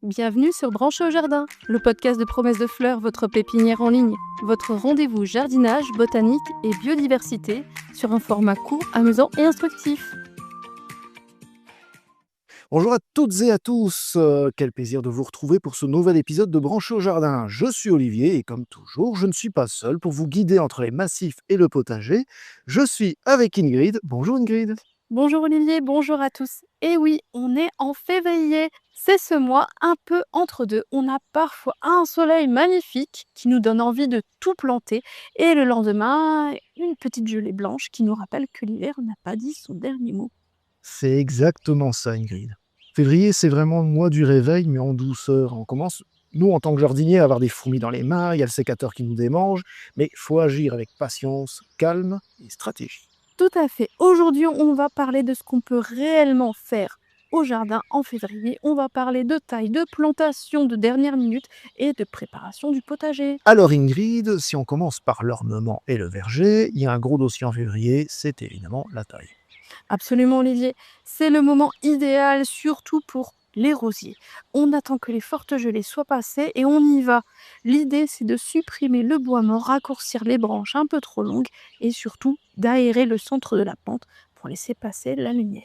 Bienvenue sur Branché au jardin, le podcast de Promesses de Fleurs, votre pépinière en ligne. Votre rendez-vous jardinage, botanique et biodiversité sur un format court, amusant et instructif. Bonjour à toutes et à tous, quel plaisir de vous retrouver pour ce nouvel épisode de Branché au jardin. Je suis Olivier et comme toujours, je ne suis pas seul pour vous guider entre les massifs et le potager. Je suis avec Ingrid. Bonjour Ingrid. Bonjour Olivier, bonjour à tous. Et oui, on est en février. C'est ce mois un peu entre deux. On a parfois un soleil magnifique qui nous donne envie de tout planter. Et le lendemain, une petite gelée blanche qui nous rappelle que l'hiver n'a pas dit son dernier mot. C'est exactement ça Ingrid. Février, c'est vraiment le mois du réveil, mais en douceur. On commence, nous en tant que jardiniers, à avoir des fourmis dans les mains, il y a le sécateur qui nous démange, mais il faut agir avec patience, calme et stratégie. Tout à fait. Aujourd'hui, on va parler de ce qu'on peut réellement faire au jardin en février. On va parler de taille, de plantation de dernière minute et de préparation du potager. Alors Ingrid, si on commence par l'ornement et le verger, il y a un gros dossier en février, c'est évidemment la taille. Absolument, Olivier. C'est le moment idéal, surtout pour les rosiers. On attend que les fortes gelées soient passées et on y va. L'idée, c'est de supprimer le bois mort, raccourcir les branches un peu trop longues et surtout d'aérer le centre de la plante pour laisser passer la lumière.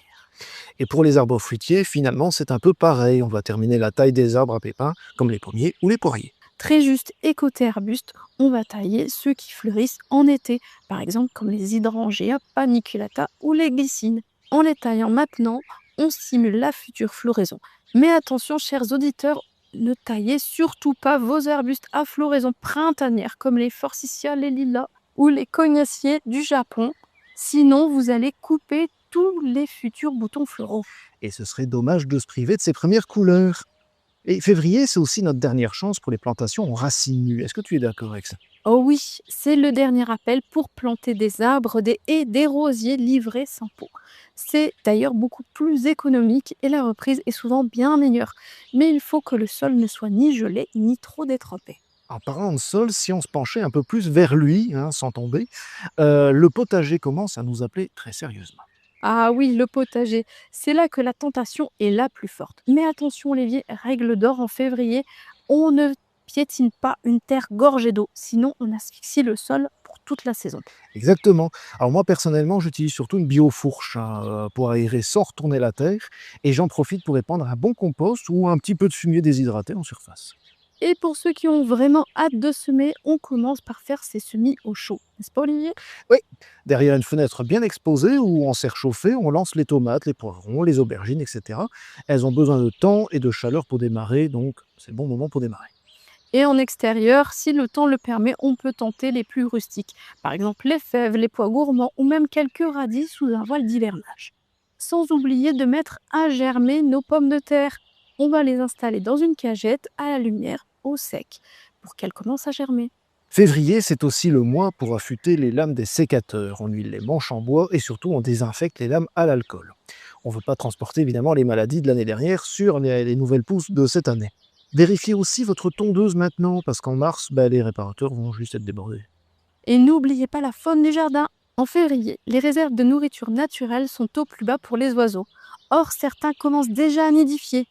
Et pour les arbres fruitiers, finalement, c'est un peu pareil. On va terminer la taille des arbres à pépins, comme les pommiers ou les poiriers. Très juste, et côté arbuste, on va tailler ceux qui fleurissent en été, par exemple comme les hydrangea, paniculata ou les glycines. En les taillant maintenant, on stimule la future floraison. Mais attention, chers auditeurs, ne taillez surtout pas vos arbustes à floraison printanière comme les forsythia, les lilas ou les cognaciers du Japon. Sinon, vous allez couper tous les futurs boutons floraux. Et ce serait dommage de se priver de ses premières couleurs. Et février, c'est aussi notre dernière chance pour les plantations en racines nues. Est-ce que tu es d'accord avec ça? Oh oui, c'est le dernier appel pour planter des arbres, des haies, des rosiers livrés sans pot. C'est d'ailleurs beaucoup plus économique et la reprise est souvent bien meilleure. Mais il faut que le sol ne soit ni gelé ni trop détrempé. En parlant de sol, si on se penchait un peu plus vers lui, sans tomber, le potager commence à nous appeler très sérieusement. Ah oui, le potager, c'est là que la tentation est la plus forte. Mais attention Olivier, règle d'or en février, on ne piétine pas une terre gorgée d'eau, sinon on asphyxie le sol pour toute la saison. Exactement. Alors moi, personnellement, j'utilise surtout une biofourche pour aérer sans retourner la terre, et j'en profite pour répandre un bon compost ou un petit peu de fumier déshydraté en surface. Et pour ceux qui ont vraiment hâte de semer, on commence par faire ses semis au chaud. N'est-ce pas Olivier? Oui, derrière une fenêtre bien exposée ou en serre chauffée, on lance les tomates, les poivrons, les aubergines, etc. Elles ont besoin de temps et de chaleur pour démarrer, donc c'est le bon moment pour démarrer. Et en extérieur, si le temps le permet, on peut tenter les plus rustiques. Par exemple les fèves, les pois gourmands ou même quelques radis sous un voile d'hivernage. Sans oublier de mettre à germer nos pommes de terre. On va les installer dans une cagette à la lumière, au sec, pour qu'elles commencent à germer. Février, c'est aussi le mois pour affûter les lames des sécateurs. On huile les manches en bois et surtout on désinfecte les lames à l'alcool. On ne veut pas transporter évidemment les maladies de l'année dernière sur les nouvelles pousses de cette année. Vérifiez aussi votre tondeuse maintenant, parce qu'en mars, les réparateurs vont juste être débordés. Et n'oubliez pas la faune du jardin. En février, les réserves de nourriture naturelle sont au plus bas pour les oiseaux. Or, certains commencent déjà à nidifier.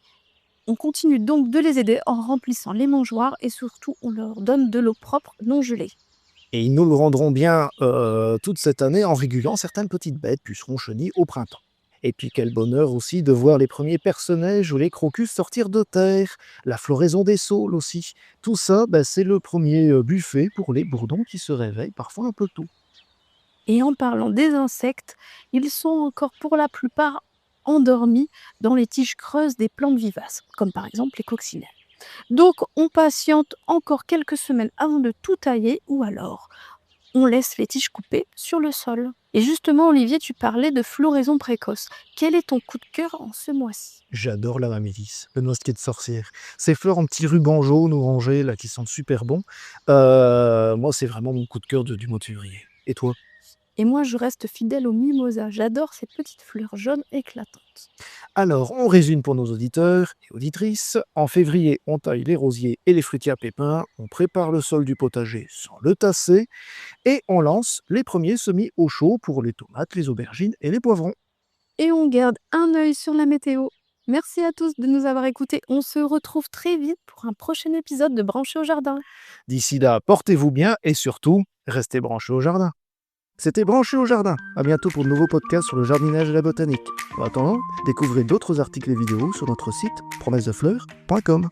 On continue donc de les aider en remplissant les mangeoires et surtout on leur donne de l'eau propre non gelée. Et ils nous le rendront bien toute cette année en régulant certaines petites bêtes, pucerons, chenilles, au printemps. Et puis quel bonheur aussi de voir les premiers personnages ou les crocus sortir de terre, la floraison des saules aussi. Tout ça, c'est le premier buffet pour les bourdons qui se réveillent parfois un peu tôt. Et en parlant des insectes, ils sont encore pour la plupart endormis dans les tiges creuses des plantes vivaces, comme par exemple les coccinelles. Donc on patiente encore quelques semaines avant de tout tailler ou alors on laisse les tiges coupées sur le sol. Et justement, Olivier, tu parlais de floraison précoce. Quel est ton coup de cœur en ce mois-ci? J'adore la mamélis, le noisetier de sorcière. Ces fleurs en petits rubans jaunes orangés là qui sentent super bon. Moi, c'est vraiment mon coup de cœur du mois de février. Et toi? Et moi, je reste fidèle au mimosa. J'adore ces petites fleurs jaunes éclatantes. Alors, on résume pour nos auditeurs et auditrices. En février, on taille les rosiers et les fruitiers à pépins, on prépare le sol du potager sans le tasser, et on lance les premiers semis au chaud pour les tomates, les aubergines et les poivrons. Et on garde un œil sur la météo. Merci à tous de nous avoir écoutés. On se retrouve très vite pour un prochain épisode de Branchés au jardin. D'ici là, portez-vous bien et surtout, restez branchés au jardin. C'était Branché au jardin. À bientôt pour de nouveaux podcasts sur le jardinage et la botanique. En attendant, découvrez d'autres articles et vidéos sur notre site promessesdefleurs.com.